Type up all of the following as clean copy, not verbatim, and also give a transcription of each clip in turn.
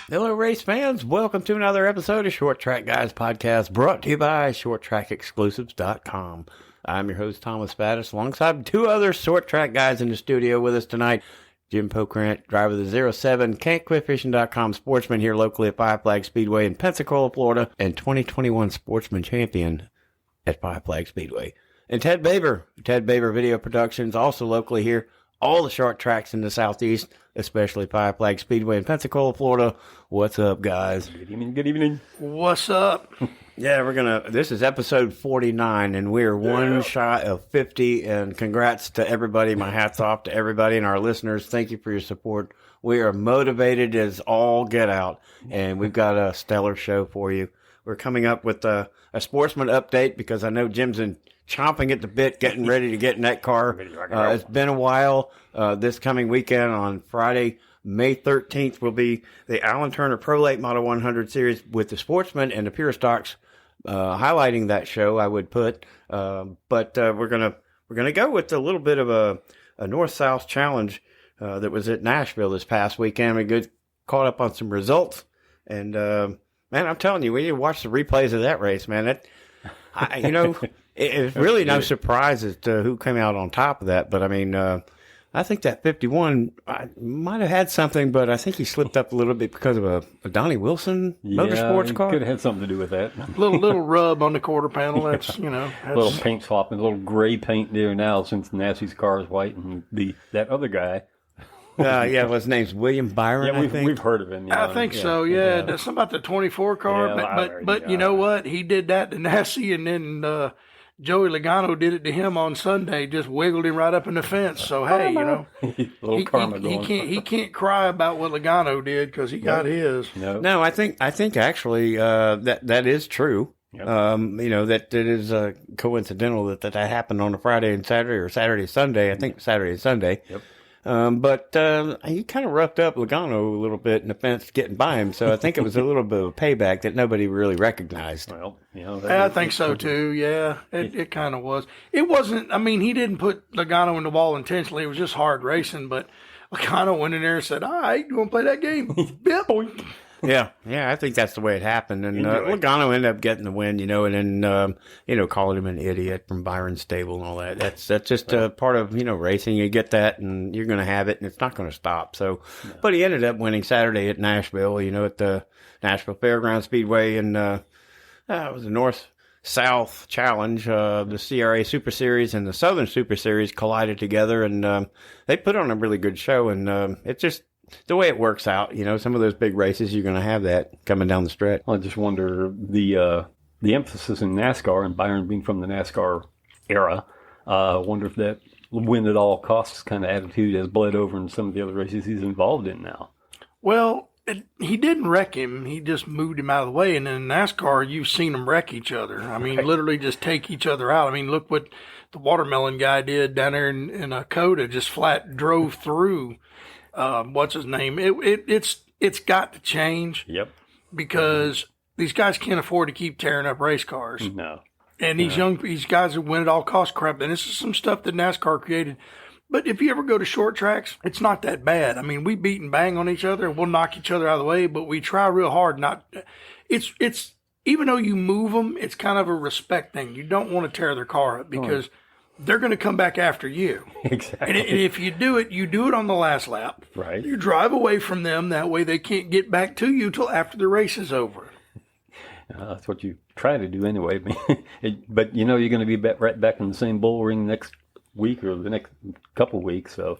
Hello, race fans. Welcome to another episode of Short Track Guys Podcast, brought to you by ShortTrackExclusives.com. I'm your host, Thomas Faddis, alongside two other short track guys in the studio with us tonight. Jim Pokrant, driver of the 07, Can'tQuitFishing.com sportsman here locally at Five Flag Speedway in Pensacola, Florida, and 2021 sportsman champion at Five Flag Speedway. And Ted Baber, Ted Baber Video Productions, also locally here. All the short tracks in the Southeast, especially Five Flag Speedway in Pensacola, Florida. What's up, guys? Good evening, good evening. What's up? Yeah, this is episode 49, and we're one shy of 50, and congrats to everybody. My hat's off to everybody and our listeners. Thank you for your support. We are motivated as all get out, and we've got a stellar show for you. We're coming up with a sportsman update because I know Jim's chomping at the bit, getting ready to get in that car. It's been a while. This coming weekend on Friday, May 13th, will be the Alan Turner Pro Late Model 100 Series with the Sportsman and the Pure Stocks, highlighting that show, I would put. But we're gonna go with a little bit of a North-South challenge that was at Nashville this past weekend. We caught up on some results, and man, I'm telling you, when you watch the replays of that race, man, it's really no surprise as to who came out on top of that. But I mean, I think that 51 might have had something, but I think he slipped up a little bit because of a Donnie Wilson motorsports car. Could have had something to do with that. little rub on the quarter panel. That's a little paint swap and a little gray paint there now since Nassie's car is white, and that other guy. His name's William Byron. Yeah, I think we've heard of him. I think so. Yeah, that's about the 24 car. But you know what? He did that to Nassie, and then Joey Logano did it to him on Sunday. Just wiggled him right up in the fence. So hey, he can't cry about what Logano did because he got his. No, I think actually that is true. Yep. That it is coincidental that happened on a Friday and Saturday, or Saturday Sunday. I think Saturday and Sunday. Yep. But he kind of roughed up Logano a little bit in the fence getting by him, so I think it was a little bit of a payback that nobody really recognized. Well, I think so too. Yeah, it kind of was. It wasn't. I mean, he didn't put Logano in the wall intentionally. It was just hard racing. But Logano went in there and said, "All right, you want to play that game?" Yep. Yeah, I think that's the way it happened. And Logano ended up getting the win, and then, calling him an idiot from Byron's stable and all that. That's just part of, racing. You get that and you're going to have it and it's not going to stop. So, But he ended up winning Saturday at Nashville, at the Nashville Fairground Speedway. And it was a North-South challenge. The CRA Super Series and the Southern Super Series collided together, and they put on a really good show. And it just... the way it works out, some of those big races, you're going to have that coming down the stretch. I just wonder the emphasis in NASCAR, and Byron being from the NASCAR era, I wonder if that win at all costs kind of attitude has bled over in some of the other races he's involved in now. Well, he didn't wreck him. He just moved him out of the way. And in NASCAR, you've seen them wreck each other. I mean, literally just take each other out. I mean, look what the watermelon guy did down there in Coda, just flat drove through. What's his name? It's got to change. Yep. Because these guys can't afford to keep tearing up race cars. No. And these guys who win at all cost crap. And this is some stuff that NASCAR created. But if you ever go to short tracks, it's not that bad. I mean, we beat and bang on each other and we'll knock each other out of the way, but we try real hard not. It's even though you move them, it's kind of a respect thing. You don't want to tear their car up because they're going to come back after you. Exactly. And if you do it on the last lap. Right. You drive away from them. That way they can't get back to you till after the race is over. That's what you try to do anyway. But you're going to be right back in the same bull ring next week or the next couple weeks. So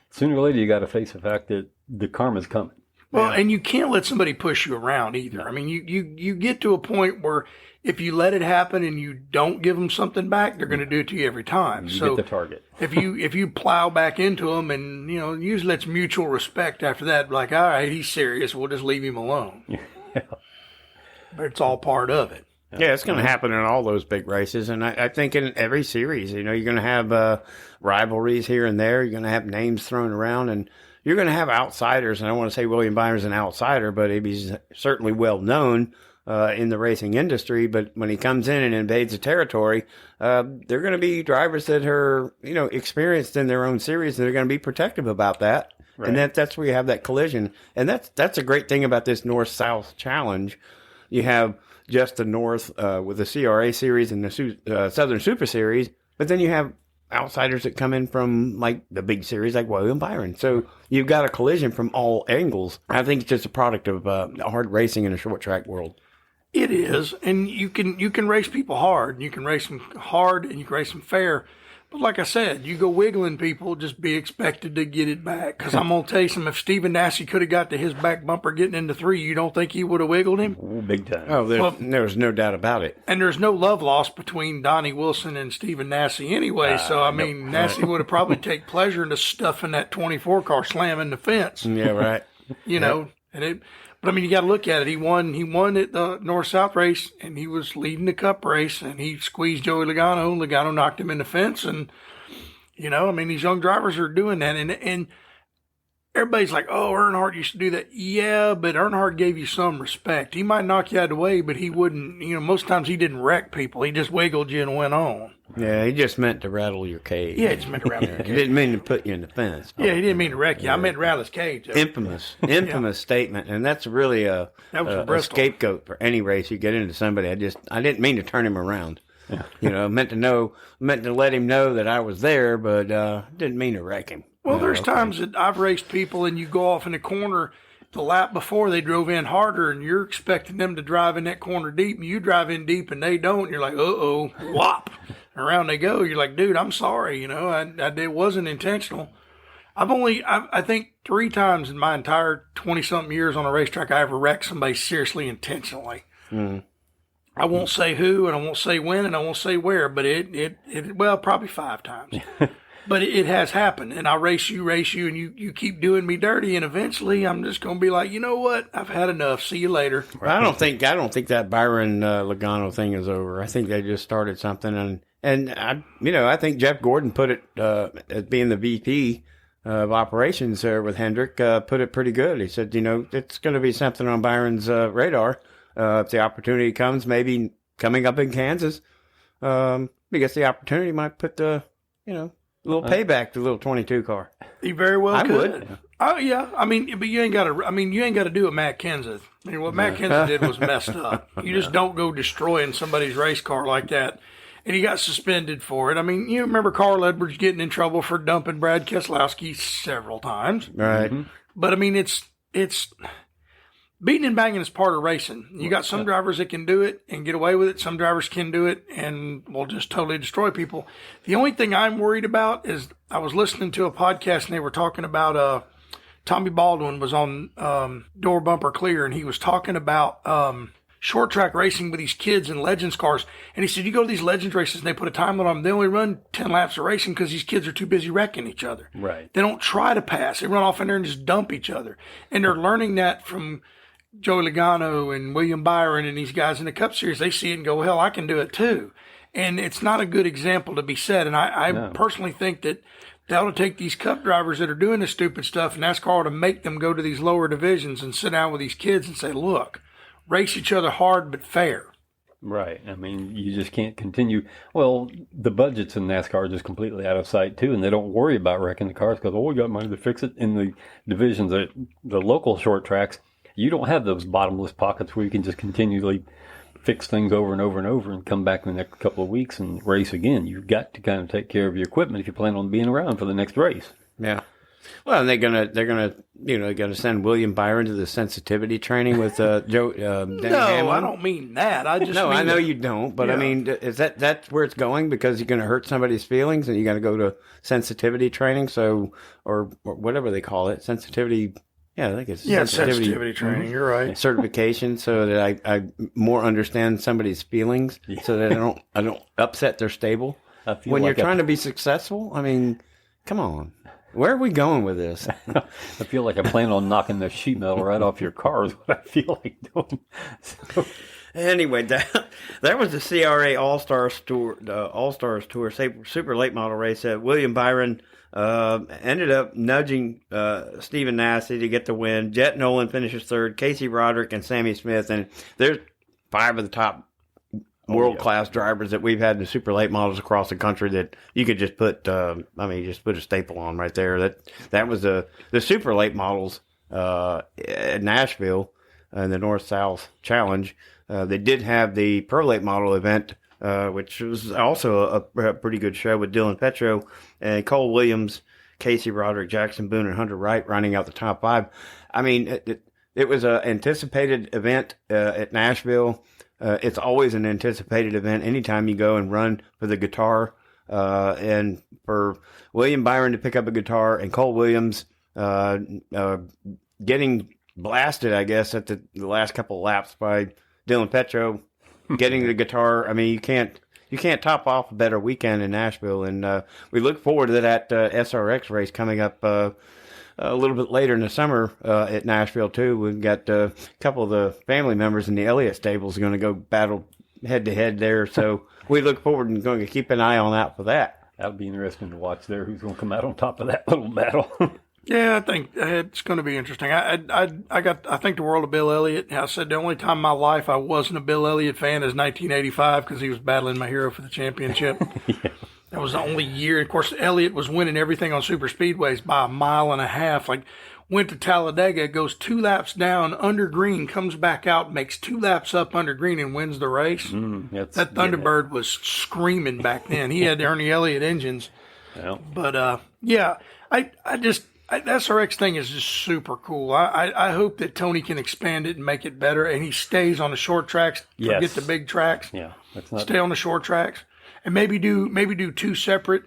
sooner or later you got to face the fact that the karma's coming. Well, and you can't let somebody push you around either. I mean, you get to a point where if you let it happen and you don't give them something back, they're going to do it to you every time. You get the target. if you plow back into them, and usually it's mutual respect after that. Like, all right, he's serious. We'll just leave him alone. Yeah. But it's all part of it. Yeah, it's going to happen in all those big races. And I think in every series, you're going to have rivalries here and there. You're going to have names thrown around, and you're going to have outsiders. And I don't want to say William Byron's an outsider, but he's certainly well known in the racing industry. But when he comes in and invades the territory, they're going to be drivers that are, experienced in their own series, and they're going to be protective about that. and that's where you have that collision. And that's a great thing about this North-South challenge. You have just the North with the CRA series and the Southern Super Series, but then you have outsiders that come in from like the big series like William Byron. So you've got a collision from all angles. I think it's just a product of hard racing in a short track world. It is, and you can race people hard. You can race them hard, and you can race them fair. But like I said, you go wiggling people, just be expected to get it back. Because I'm going to tell you something, if Stephen Nasse could have got to his back bumper getting into 3, you don't think he would have wiggled him? Ooh, big time. Oh, there's no doubt about it. And there's no love lost between Donnie Wilson and Stephen Nasse anyway. So, I mean, Nasse would have probably taken pleasure in the stuffing that 24 car slamming the fence. Yeah, right. You know, but I mean, you got to look at it. He won at the North-South race, and he was leading the Cup race, and he squeezed Joey Logano. Logano knocked him in the fence, and you know, I mean, these young drivers are doing that, and everybody's like, "Oh, Earnhardt used to do that." Yeah, but Earnhardt gave you some respect. He might knock you out of the way, but he wouldn't. You know, most times he didn't wreck people. He just wiggled you and went on. Yeah, he just meant to rattle your cage. Yeah, he just meant to rattle your cage. He didn't mean to put you in the fence. Yeah, he didn't mean to wreck you. I meant to rattle his cage. Infamous statement, and that's really a scapegoat for any race you get into somebody. I didn't mean to turn him around. Yeah. You know, meant to let him know that I was there, but didn't mean to wreck him. Well, there's times that I've raced people, and you go off in the corner the lap before they drove in harder, and you're expecting them to drive in that corner deep, and you drive in deep, and they don't. And you're like, uh-oh, whop. Around they go. You're like, dude, I'm sorry. You know, it wasn't intentional. I think 3 times in my entire 20-something years on a racetrack, I ever wrecked somebody seriously intentionally. Mm. I won't say who, and I won't say when, and I won't say where, but well, probably 5 times. But it has happened, and I'll race you, and you keep doing me dirty, and eventually I'm just going to be like, you know what? I've had enough. See you later. I don't think that Byron Logano thing is over. I think they just started something, and I think Jeff Gordon put it as being the VP of operations there with Hendrick, put it pretty good. He said, it's going to be something on Byron's radar if the opportunity comes, maybe coming up in Kansas. Because the opportunity might put the little payback to the little 22 car. He very well could. I would. Oh yeah, I mean, but you ain't got to do what Matt Kenseth. I mean, what Matt Kenseth did was messed up. You just don't go destroying somebody's race car like that. And he got suspended for it. I mean, you remember Carl Edwards getting in trouble for dumping Brad Keselowski several times. Right. Mm-hmm. But I mean, it's beating and banging is part of racing. You got some drivers that can do it and get away with it. Some drivers can do it and will just totally destroy people. The only thing I'm worried about is I was listening to a podcast and they were talking about Tommy Baldwin was on Door Bumper Clear, and he was talking about short track racing with these kids in Legends cars. And he said, you go to these Legends races and they put a time limit on them. They only run 10 laps of racing because these kids are too busy wrecking each other. Right. They don't try to pass. They run off in there and just dump each other. And they're learning that from Joey Logano and William Byron and these guys in the Cup Series. They see it and go, hell, I can do it too. And it's not a good example to be set. And I personally think that they ought to take these Cup drivers that are doing this stupid stuff, and NASCAR ought to make them go to these lower divisions and sit down with these kids and say, look, race each other hard but fair. Right. I mean, you just can't continue. Well, the budgets in NASCAR are just completely out of sight, too, and they don't worry about wrecking the cars because, we got money to fix it. In the divisions, the local short tracks, you don't have those bottomless pockets where you can just continually fix things over and over and over and come back in the next couple of weeks and race again. You've got to kind of take care of your equipment if you plan on being around for the next race. Yeah. Well, and they're gonna send William Byron to the sensitivity training with Joe. Denny Hamlin. I don't mean that. I know you don't, but I mean, is that's where it's going because you're going to hurt somebody's feelings and you got to go to sensitivity training, or whatever they call it, sensitivity. Yeah, I think it's sensitivity training. You're right. Certification, so that I more understand somebody's feelings, so that I don't upset their stable. When you're trying to be successful, I mean, come on. Where are we going with this? I feel like I plan on knocking the sheet metal right off your car is what I feel like doing. So. Anyway, that was the CRA All-Stars Tour, super late model race. William Byron ended up nudging Stephen Nasse to get the win. Jet Nolan finishes third, Casey Roderick and Sammy Smith. And there's 5 of the top world-class drivers that we've had in the super late models across the country that you could just put, just put a staple on right there. That was the super late models at Nashville in the North-South Challenge. They did have the Pro Late Model event, which was also a pretty good show with Dylan Petro and Cole Williams, Casey Roderick, Jackson Boone, and Hunter Wright running out the top 5. I mean, it was an anticipated event at Nashville. It's always an anticipated event anytime you go and run for the guitar. And for William Byron to pick up a guitar and Cole Williams getting blasted, I guess, at the last couple of laps by Dylan Petro getting the guitar. I mean, you can't top off a better weekend in Nashville. And we look forward to that SRX race coming up a little bit later in the summer at Nashville, too. We've got a couple of the family members in the Elliott stables are going to go battle head-to-head there. So we look forward and going to keep an eye on that for that. That would be interesting to watch there. Who's going to come out on top of that little battle? Yeah, I think it's going to be interesting. I think the world of Bill Elliott. I said the only time in my life I wasn't a Bill Elliott fan is 1985 because he was battling my hero for the championship. Yeah. That was the only year. Of course, Elliott was winning everything on super speedways by a mile and a half. Like, went to Talladega, goes 2 laps down under green, comes back out, makes 2 laps up under green, and wins the race. That Thunderbird was screaming back then. He had the Ernie Elliott engines. Yeah. But SRX thing is just super cool. I hope that Tony can expand it and make it better, and he stays on the short tracks. Yes. Forget the big tracks. Yeah, stay on the short tracks, and maybe do 2 separate.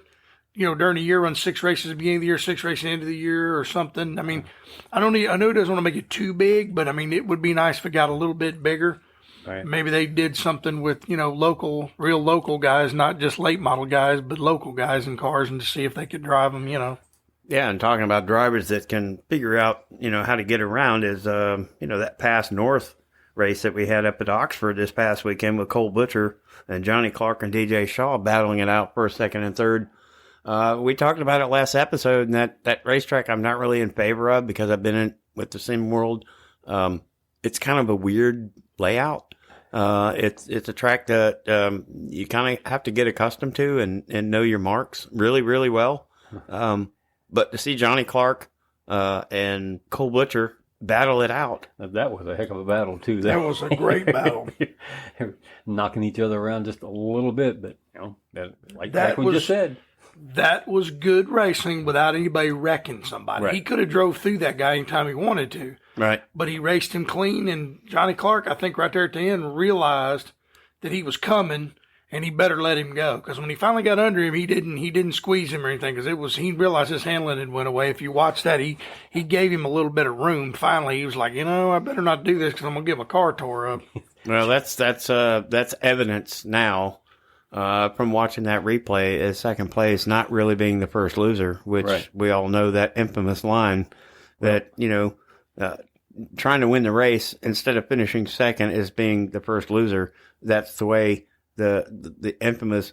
During the year, run 6 races at the beginning of the year, 6 races at the end of the year, or something. I mean, I know he doesn't want to make it too big, but I mean, it would be nice if it got a little bit bigger. Right. Maybe they did something with real local guys, not just late model guys, but local guys in cars, and to see if they could drive them. Yeah, and talking about drivers that can figure out, how to get around is, that Pass North race that we had up at Oxford this past weekend with Cole Butcher and Johnny Clark and DJ Shaw battling it out first, second, and third. We talked about it last episode, and that racetrack I'm not really in favor of because I've been in with the Sim World. It's kind of a weird layout. It's a track that you kind of have to get accustomed to and know your marks really, really well. But to see Johnny Clark and Cole Butcher battle it out. That was a heck of a battle, too. That was a great battle. Knocking each other around just a little bit, but, like we just said. That was good racing without anybody wrecking somebody. Right. He could have drove through that guy anytime he wanted to. Right. But he raced him clean, and Johnny Clark, I think right there at the end, realized that he was coming, and he better let him go. Because when he finally got under him, he didn't squeeze him or anything, because he realized his handling had went away. If you watch that, he gave him a little bit of room. Finally, he was like, I better not do this because I'm going to get my car tore up. Well, that's evidence now. From watching that replay, is second place not really being the first loser, which we all know that infamous line that, trying to win the race instead of finishing second is being the first loser. That's the way the infamous,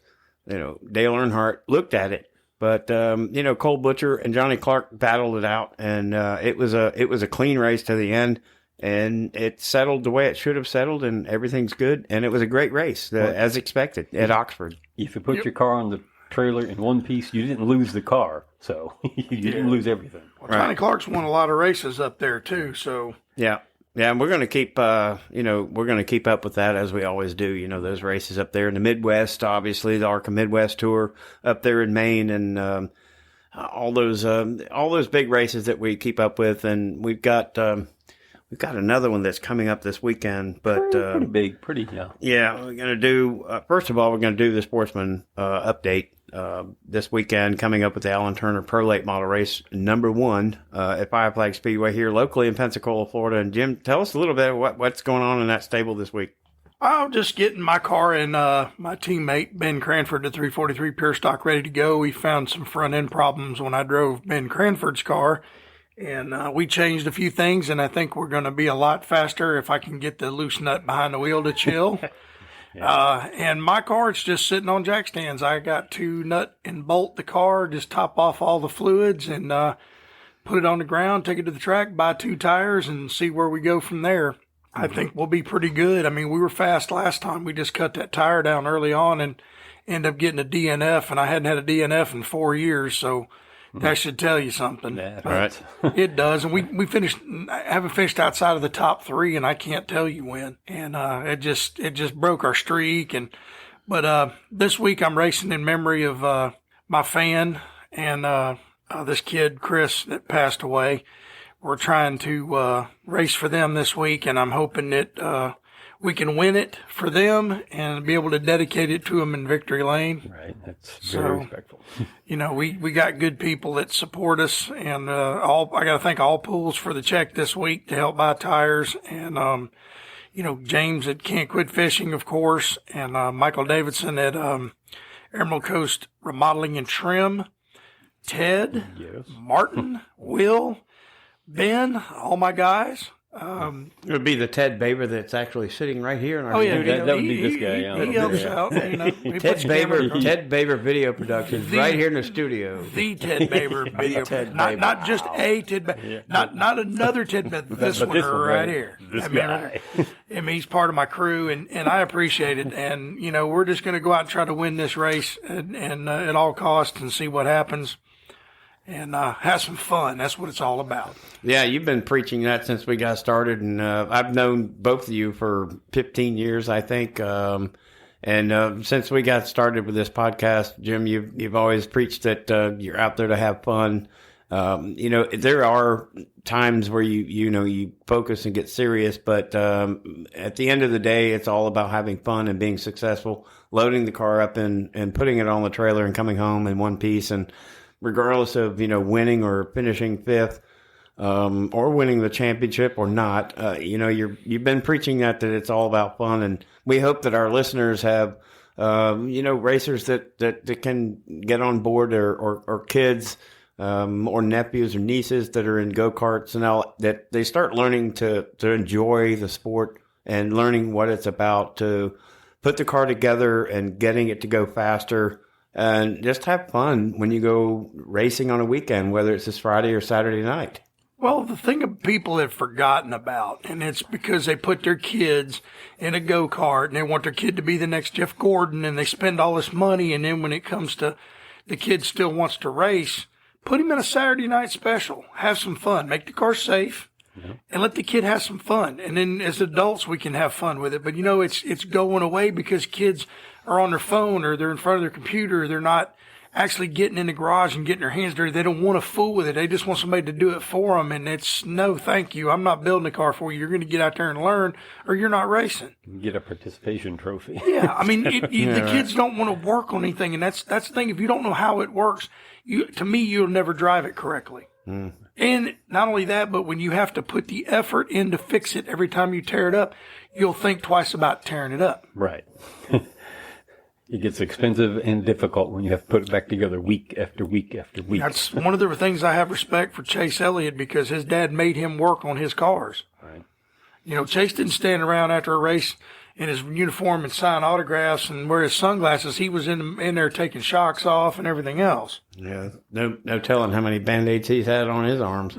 Dale Earnhardt looked at it. But, Cole Butcher and Johnny Clark battled it out, and it was a clean race to the end. And it settled the way it should have settled, and everything's good. And it was a great race, as expected, at Oxford. If you put your car on the trailer in one piece, you didn't lose the car. So you didn't lose everything. Well, Johnny Clark's won a lot of races up there, too. So Yeah, and we're going to keep, we're going to keep up with that as we always do. Those races up there in the Midwest, obviously, the ARCA Midwest Tour up there in Maine, and all those big races that we keep up with. And we've got another one that's coming up this weekend, but pretty big, yeah. Yeah, we're going to do. First of all, we're going to do the Sportsman update this weekend, coming up with the Alan Turner Pro Late Model Race number 1 at Five Flag Speedway here locally in Pensacola, Florida. And Jim, tell us a little bit of what's going on in that stable this week. I'm just getting my car and my teammate Ben Cranford, the 343 Pure Stock, ready to go. We found some front end problems when I drove Ben Cranford's car. And we changed a few things, and I think we're going to be a lot faster if I can get the loose nut behind the wheel to chill. And my car, it's just sitting on jack stands. I got to nut and bolt the car, just top off all the fluids, and put it on the ground, take it to the track, buy 2 tires, and see where we go from there. I think we'll be pretty good. I mean, we were fast last time. We just cut that tire down early on and ended up getting a DNF, and I hadn't had a DNF in 4 years, so that should tell you something. Yeah, right. It does, and we haven't finished outside of the top 3, and I can't tell you when. And it just broke our streak. But this week I'm racing in memory of my fan and this kid Chris that passed away. We're trying to race for them this week, and I'm hoping that we can win it for them and be able to dedicate it to them in Victory Lane. Right. That's very respectful. You know, we got good people that support us, and I got to thank all pools for the check this week to help buy tires, and you know, James at Can't Quit Fishing, of course, and Michael Davidson at Emerald Coast Remodeling and Trim, Ted, Yes. Martin, Will, Ben, all my guys. It would be the Ted Baber that's actually sitting right here in our Oh yeah, studio. that would be this guy, yeah. He helps out. You know, he puts Ted Baber Video Productions right here in the studio. The Ted Baber video, Ted not Baber. just a Ted Baber, not another Ted Baber, this But one this one right right here. this guy. I mean, he's part of my crew, and I appreciate it. And you know, we're just going to go out and try to win this race, and at all costs, and see what happens, and have some fun. That's what it's all about. Yeah, you've been preaching that since we got started, and I've known both of you for 15 years, I think. And since we got started with this podcast, Jim, you've always preached that you're out there to have fun. You know, there are times where you focus and get serious, but at the end of the day, it's all about having fun and being successful, loading the car up and putting it on the trailer and coming home in one piece. And regardless of, winning or finishing fifth, or winning the championship or not, you've been preaching that it's all about fun. And we hope that our listeners have, racers that can get on board or kids, or nephews or nieces that are in go-karts and all, that they start learning to enjoy the sport and learning what it's about, to put the car together and getting it to go faster. And just have fun when you go racing on a weekend, whether it's this Friday or Saturday night. Well, the thing that people have forgotten about, and it's because they put their kids in a go-kart and they want their kid to be the next Jeff Gordon, and they spend all this money, and then when it comes to the kid still wants to race, put him in a Saturday night special. Have some fun. Make the car safe. And let the kid have some fun. And then as adults, we can have fun with it. But, it's going away because kids are on their phone or they're in front of their computer. They're not actually getting in the garage and getting their hands dirty. They don't want to fool with it. They just want somebody to do it for them. And it's, no, thank you. I'm not building a car for you. You're going to get out there and learn, or you're not racing. Get a participation trophy. Yeah, I mean, the kids don't want to work on anything. And that's the thing. If you don't know how it works, to me, you'll never drive it correctly. Mm. And not only that, but when you have to put the effort in to fix it every time you tear it up, you'll think twice about tearing it up. Right. It gets expensive and difficult when you have to put it back together week after week after week. That's one of the things I have respect for Chase Elliott, because his dad made him work on his cars. Right. Chase didn't stand around after a race in his uniform and sign autographs and wear his sunglasses. He was in there taking shocks off and everything else. Yeah, no telling how many Band-Aids he's had on his arms.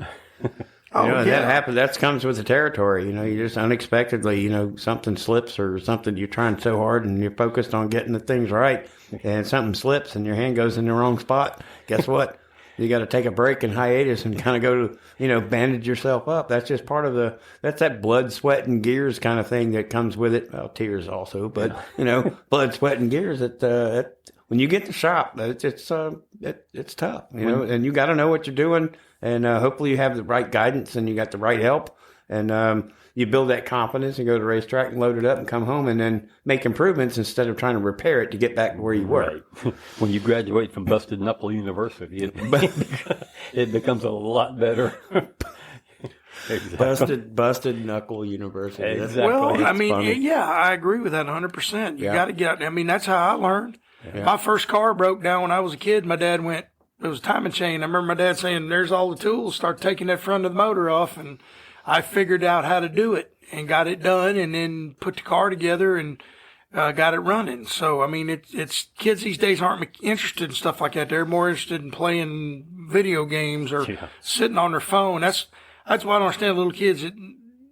That happens. That comes with the territory. You just unexpectedly, something slips or something. You're trying so hard and you're focused on getting the things right, and something slips and your hand goes in the wrong spot. Guess what? You got to take a break and hiatus and kind of go to, bandage yourself up. That's just part of that's that blood, sweat, and gears kind of thing that comes with it. Well, tears also, but, blood, sweat, and gears. When you get to shop, it's tough, and you got to know what you're doing. And hopefully you have the right guidance and you got the right help. And you build that confidence and go to the racetrack and load it up and come home and then make improvements instead of trying to repair it to get back to where you were. Right. When you graduate from Busted Knuckle University, it becomes a lot better. Exactly. Busted Knuckle University. Exactly. Well, I mean, funny. yeah, I agree with that 100%. You got to get out there. I mean, that's how I learned. Yeah. My first car broke down when I was a kid. My dad went, it was a timing chain. I remember my dad saying, there's all the tools, start taking that front of the motor off. And I figured out how to do it and got it done, and then put the car together and got it running. So, I mean, it's kids these days aren't interested in stuff like that. They're more interested in playing video games or sitting on their phone. That's why I don't understand little kids that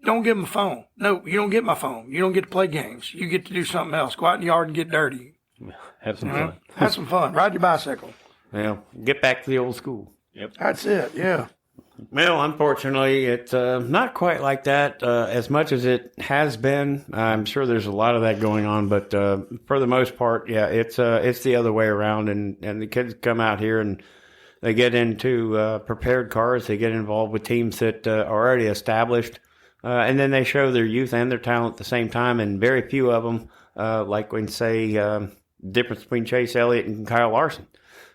don't give them a phone. No, you don't get my phone. You don't get to play games. You get to do something else. Go out in the yard and get dirty. Have some fun. Have some fun. Ride your bicycle. Well, get back to the old school. Yep. That's it. Yeah. Well, unfortunately, it's not quite like that as much as it has been. I'm sure there's a lot of that going on, but for the most part, yeah, it's the other way around. And the kids come out here and they get into prepared cars. They get involved with teams that are already established, and then they show their youth and their talent at the same time. And very few of them, like we can say, difference between Chase Elliott and Kyle Larson.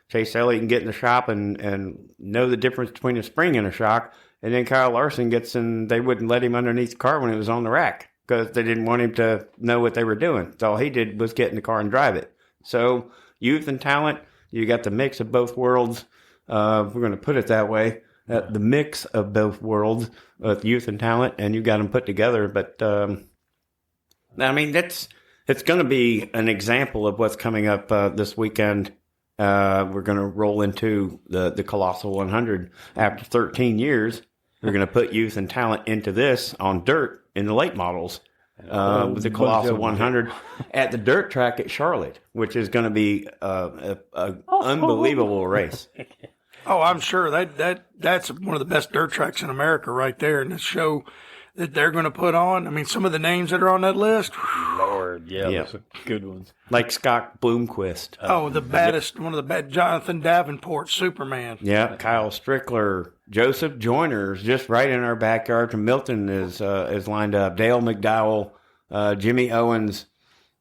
Chase Elliott can get in the shop and know the difference between a spring and a shock. And then Kyle Larson gets in, they wouldn't let him underneath the car when it was on the rack because they didn't want him to know what they were doing. So all he did was get in the car and drive it. So youth and talent, you got the mix of both worlds. We're going to put it that way. The mix of both worlds with youth and talent, and you got them put together. But, I mean, it's going to be an example of what's coming up this weekend. We're going to roll into the Colossal 100 after 13 years. We're going to put youth and talent into this on dirt in the late models with the Colossal 100 at the dirt track at Charlotte, which is going to be an unbelievable race. Oh, I'm sure that's one of the best dirt tracks in America right there. And the show that they're going to put on, I mean, some of the names that are on that list. Lord, yeah, those are good ones. Like Scott Bloomquist. The baddest, one of the bad, Jonathan Davenport, Superman. Yeah, Kyle Strickler, Joseph Joyner's just right in our backyard from Milton is lined up. Dale McDowell, Jimmy Owens,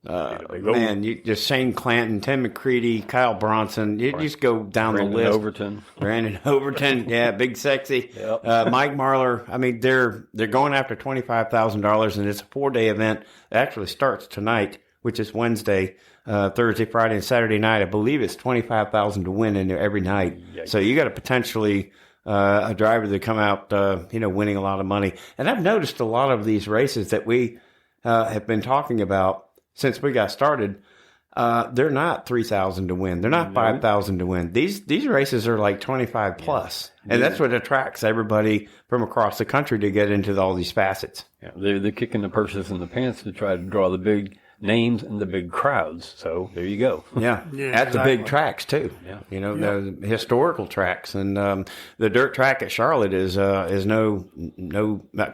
man, you just Shane Clanton, Tim McCready, Kyle Bronson. You just go down the list. Brandon Overton, yeah, big sexy. Yep. Mike Marlar. I mean, they're going after $25,000, and it's a 4-day event. It actually starts tonight, which is Wednesday, Thursday, Friday, and Saturday night. I believe it's $25,000 to win in there every night. Yikes. So you got a potentially a driver that come out, winning a lot of money. And I've noticed a lot of these races that we have been talking about since we got started, they're not 3,000 to win. They're not 5,000 to win. These races are like 25 plus, and that's what attracts everybody from across the country to get into all these facets. Yeah, they're kicking the purses in the pants to try to draw the big names and the big crowds. So there you go. Yeah, at the big tracks too. Yeah, the historical tracks, and the dirt track at Charlotte is no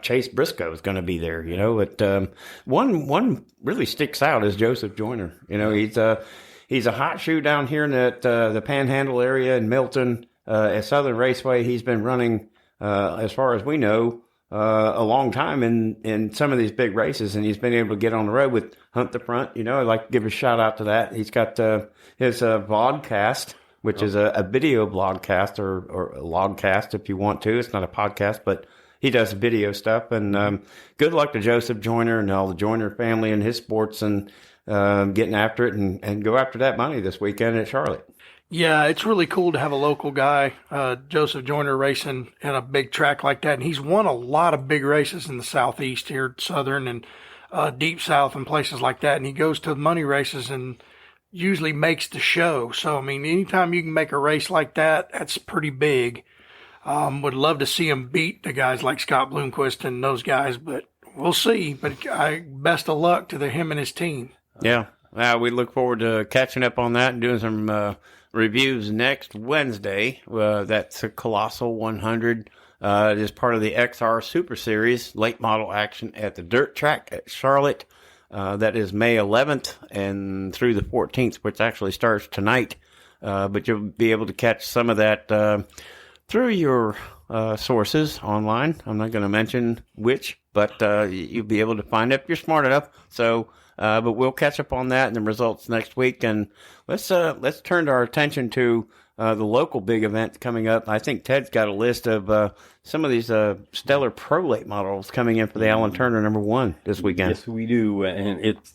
Chase Briscoe is going to be there. But one really sticks out is Joseph Joyner. He's a hot shoe down here in the Panhandle area in Milton at Southern Raceway. He's been running as far as we know. A long time in some of these big races, and he's been able to get on the road with Hunt the Front. I'd like to give a shout out to that. He's got his vlogcast, which is a video blogcast or a logcast if you want to. It's not a podcast, but he does video stuff. And good luck to Joseph Joyner and all the Joyner family and his sports and getting after it and go after that money this weekend at Charlotte. Yeah, it's really cool to have a local guy, Joseph Joyner, racing in a big track like that. And he's won a lot of big races in the Southeast here, Southern and Deep South and places like that. And he goes to money races and usually makes the show. So, I mean, anytime you can make a race like that, that's pretty big. Would love to see him beat the guys like Scott Bloomquist and those guys, but we'll see. But best of luck to him and his team. Yeah, we look forward to catching up on that and doing some reviews next Wednesday. That's a Colossal 100. It is part of the XR Super Series late model action at the dirt track at Charlotte. That is May 11th and through the 14th, which actually starts tonight. But you'll be able to catch some of that through your sources online. I'm not going to mention which, but you'll be able to find it if you're smart enough. So, but we'll catch up on that and the results next week. And let's turn our attention to the local big event coming up. I think Ted's got a list of some of these stellar pro late models coming in for the Alan Turner #1 this weekend. Yes, we do, and it's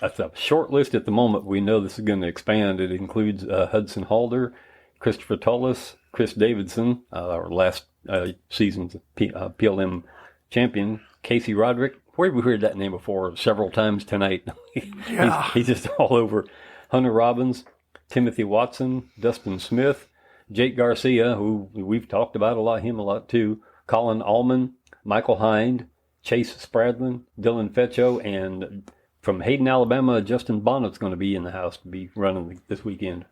a short list at the moment. We know this is going to expand. It includes Hudson Halder, Christopher Tullis, Chris Davidson, our last season's PLM champion, Casey Roderick. Where have we heard that name before? Several times tonight. Yeah. he's just all over. Hunter Robbins, Timothy Watson, Dustin Smith, Jake Garcia, who we've talked about him a lot too, Colin Allman, Michael Hind, Chase Spradlin, Dylan Fetcho, and from Hayden, Alabama, Justin Bonnet's going to be in the house to be running this weekend.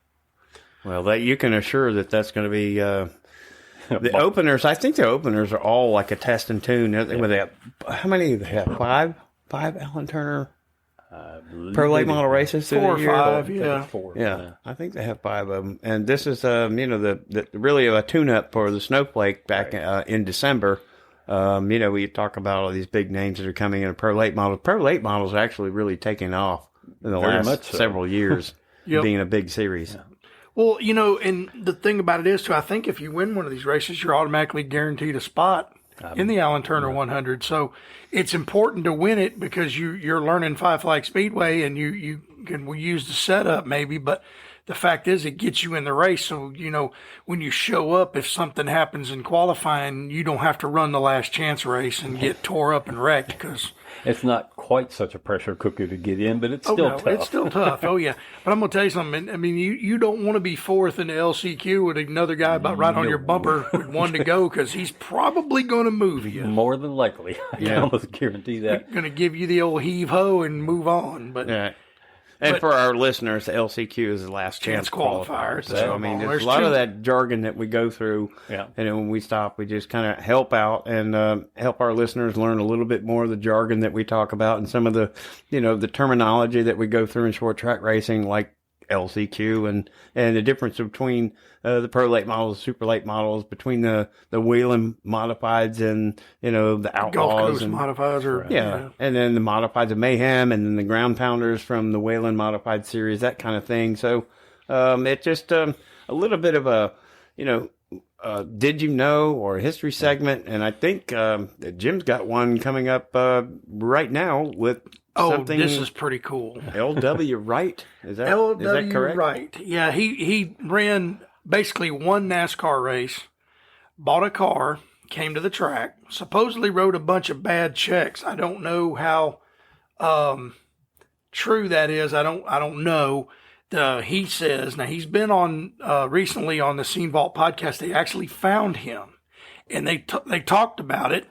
Well, you can assure that's going to be the openers. I think the openers are all like a test and tune. How many do they have? Five Alan Turner Pro Late Model races through 4 or the year? 5, yeah. Four. Yeah, I think they have 5 of them. And this is, the really a tune-up for the Snowflake back in December. We talk about all these big names that are coming in Pro Late Models. Pro Late Models actually really taking off in the last several years, being a big series. Yeah. Well, and the thing about it is, too, I think if you win one of these races, you're automatically guaranteed a spot in the Alan Turner 100. So it's important to win it because you're learning Five Flag Speedway and you can use the setup maybe, but the fact is it gets you in the race. So, when you show up, if something happens in qualifying, you don't have to run the last chance race and get tore up and wrecked because it's not quite such a pressure cooker to get in, but it's still tough. It's still tough. Oh, yeah. But I'm going to tell you something. I mean, you don't want to be fourth in the LCQ with another guy about right on your bumper with one to go because he's probably going to move you. More than likely. I can almost guarantee that. Going to give you the old heave-ho and move on. But yeah. And for our listeners, the LCQ is the last chance qualifier. So, I mean, there's a lot of that jargon that we go through. Yeah. And then when we stop, we just kind of help out and help our listeners learn a little bit more of the jargon that we talk about and some of the, the terminology that we go through in short track racing, like LCQ and the difference between the pro late models, super late models, between the Whelen modifieds and the Outlaws, Gulf Coast and modifieds, and then the modifieds of Mayhem, and then the ground pounders from the Whelen modified series, that kind of thing. So it's just a little bit of a did you know or a history segment, and I think Jim's got one coming up right now with. Something this is pretty cool. L.W. Wright? Is that correct? Wright. Yeah, he ran basically one NASCAR race, bought a car, came to the track, supposedly wrote a bunch of bad checks. I don't know how true that is. I don't know. He says, now he's been on recently on the Scene Vault podcast. They actually found him, and they talked about it.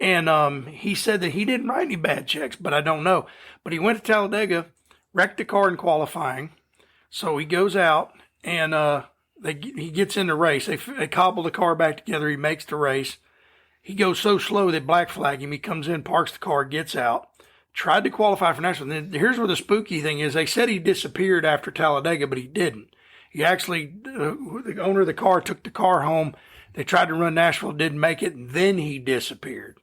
And he said that he didn't write any bad checks, but I don't know. But he went to Talladega, wrecked the car in qualifying. So he goes out and he gets in the race. They cobble the car back together. He makes the race. He goes so slow they black flag him. He comes in, parks the car, gets out. Tried to qualify for national. And then here's where the spooky thing is. They said he disappeared after Talladega, but he didn't. He actually, the owner of the car took the car home. They tried to run Nashville, didn't make it, and then he disappeared.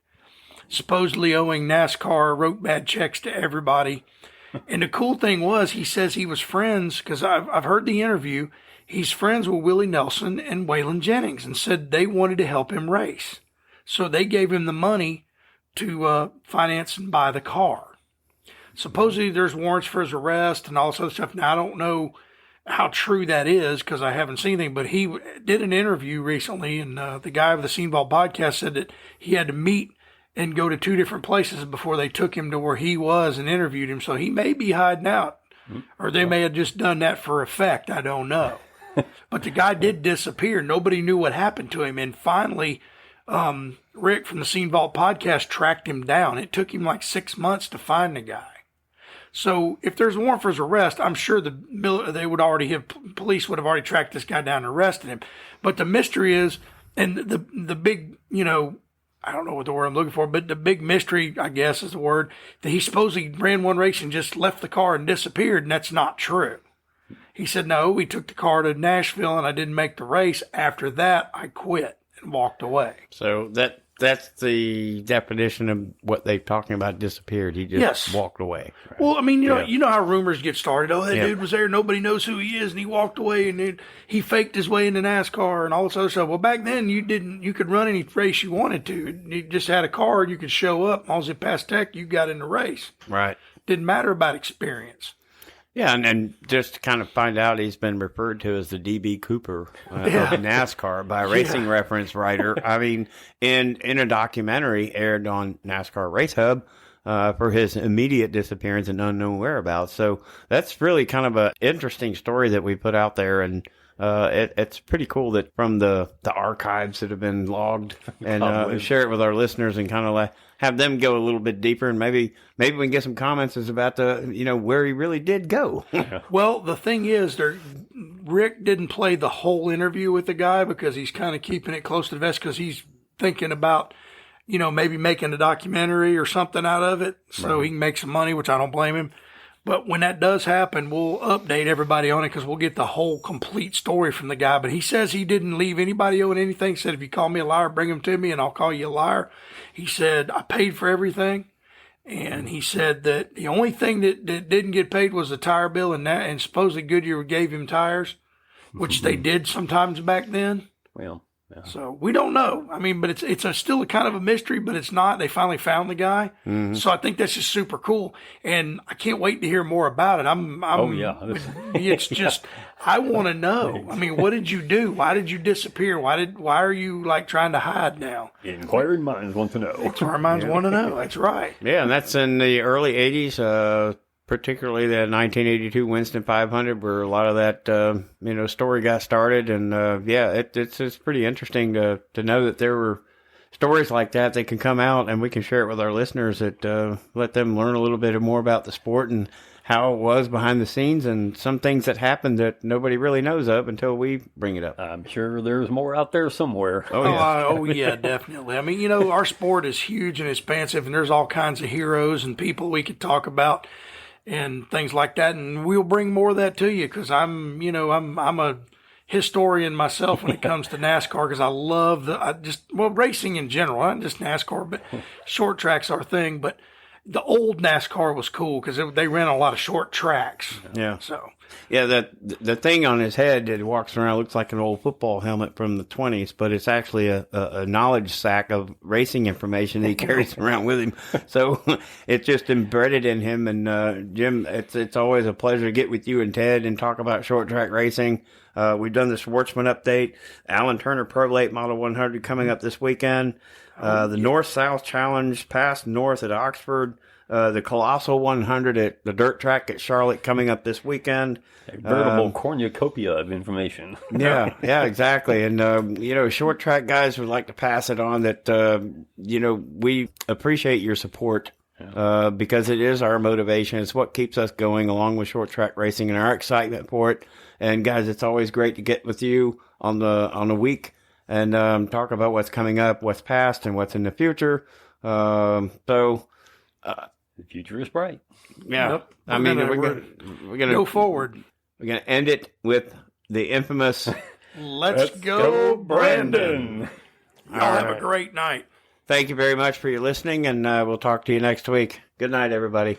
Supposedly owing NASCAR, wrote bad checks to everybody. And the cool thing was, he says he was friends, because I've heard the interview, he's friends with Willie Nelson and Waylon Jennings, and said they wanted to help him race. So they gave him the money to finance and buy the car. Supposedly there's warrants for his arrest and all this other stuff. Now, I don't know how true that is because I haven't seen anything, but he did an interview recently, and the guy of the Scene Vault podcast said that he had to meet and go to 2 different places before they took him to where he was and interviewed him. So he may be hiding out, or they may have just done that for effect. I don't know. But the guy did disappear. Nobody knew what happened to him. And finally, Rick from the Scene Vault podcast tracked him down. It took him like 6 months to find the guy. So if there's a warrant for his arrest, I'm sure police would have already tracked this guy down and arrested him. But the mystery is, and the big, I don't know what the word I'm looking for, but the big mystery, I guess is the word, that he supposedly ran one race and just left the car and disappeared, and that's not true. He said, no, we took the car to Nashville and I didn't make the race. After that, I quit and walked away. So that's the definition of what they're talking about, disappeared. He just walked away. Right? Well, I mean, you know how rumors get started. Oh, that dude was there. Nobody knows who he is. And he walked away and he faked his way into NASCAR and all this other stuff. Well, back then you could run any race you wanted to. You just had a car and you could show up. As long as it passed tech, you got in the race. Right. Didn't matter about experience. Yeah, and just to kind of find out, he's been referred to as the D.B. Cooper of NASCAR by a racing reference writer. I mean, in a documentary aired on NASCAR Race Hub for his immediate disappearance and unknown whereabouts. So that's really kind of an interesting story that we put out there, and it's pretty cool that from the archives that have been logged and share it with our listeners and kind of like, have them go a little bit deeper, and maybe we can get some comments about the where he really did go. Well, the thing is, Rick didn't play the whole interview with the guy because he's kind of keeping it close to the vest because he's thinking about, maybe making a documentary or something out of it so he can make some money, which I don't blame him. But when that does happen, we'll update everybody on it because we'll get the whole complete story from the guy. But he says he didn't leave anybody owing anything. He said, if you call me a liar, bring him to me and I'll call you a liar. He said, I paid for everything. And he said that the only thing that didn't get paid was the tire bill, and supposedly Goodyear gave him tires, which they did sometimes back then. Well, yeah. So we don't know. I mean, but it's still a kind of a mystery, but it's not. They finally found the guy. Mm-hmm. So I think that's just super cool. And I can't wait to hear more about it. Oh, yeah. It's just, I want to know. I mean, what did you do? Why did you disappear? Why are you trying to hide now? Inquiring minds want to know. Inquiring minds want to know. That's right. Yeah. And that's in the early 80s, particularly the 1982 Winston 500, where a lot of that, story got started. And, it's pretty interesting to know that there were stories like that can come out and we can share it with our listeners that, let them learn a little bit more about the sport and how it was behind the scenes and some things that happened that nobody really knows of until we bring it up. I'm sure there's more out there somewhere. Oh, yeah, definitely. I mean, our sport is huge and expansive, and there's all kinds of heroes and people we could talk about and things like that, and we'll bring more of that to you because I'm a historian myself when it comes to NASCAR because I love racing in general, not just NASCAR, but short tracks are a thing. But the old NASCAR was cool because they ran a lot of short tracks. Yeah. So. Yeah, the thing on his head that he walks around looks like an old football helmet from the 20s, but it's actually a knowledge sack of racing information that he carries around with him. So it's just embedded in him. And Jim, it's always a pleasure to get with you and Ted and talk about short track racing. We've done the Schwartzman update, Alan Turner Pro Late Model 100 coming up this weekend, the North-South Challenge past North at Oxford. The Colossal 100 at the dirt track at Charlotte coming up this weekend. A veritable cornucopia of information. Yeah, exactly. And, short track guys would like to pass it on that, we appreciate your support because it is our motivation. It's what keeps us going along with short track racing and our excitement for it. And guys, it's always great to get with you on the week and talk about what's coming up, what's past, and what's in the future. The future is bright. Yeah. Yep. We're gonna go forward. We're gonna end it with the infamous Let's go, Brandon. Y'all have a great night. Thank you very much for your listening, and we'll talk to you next week. Good night, everybody.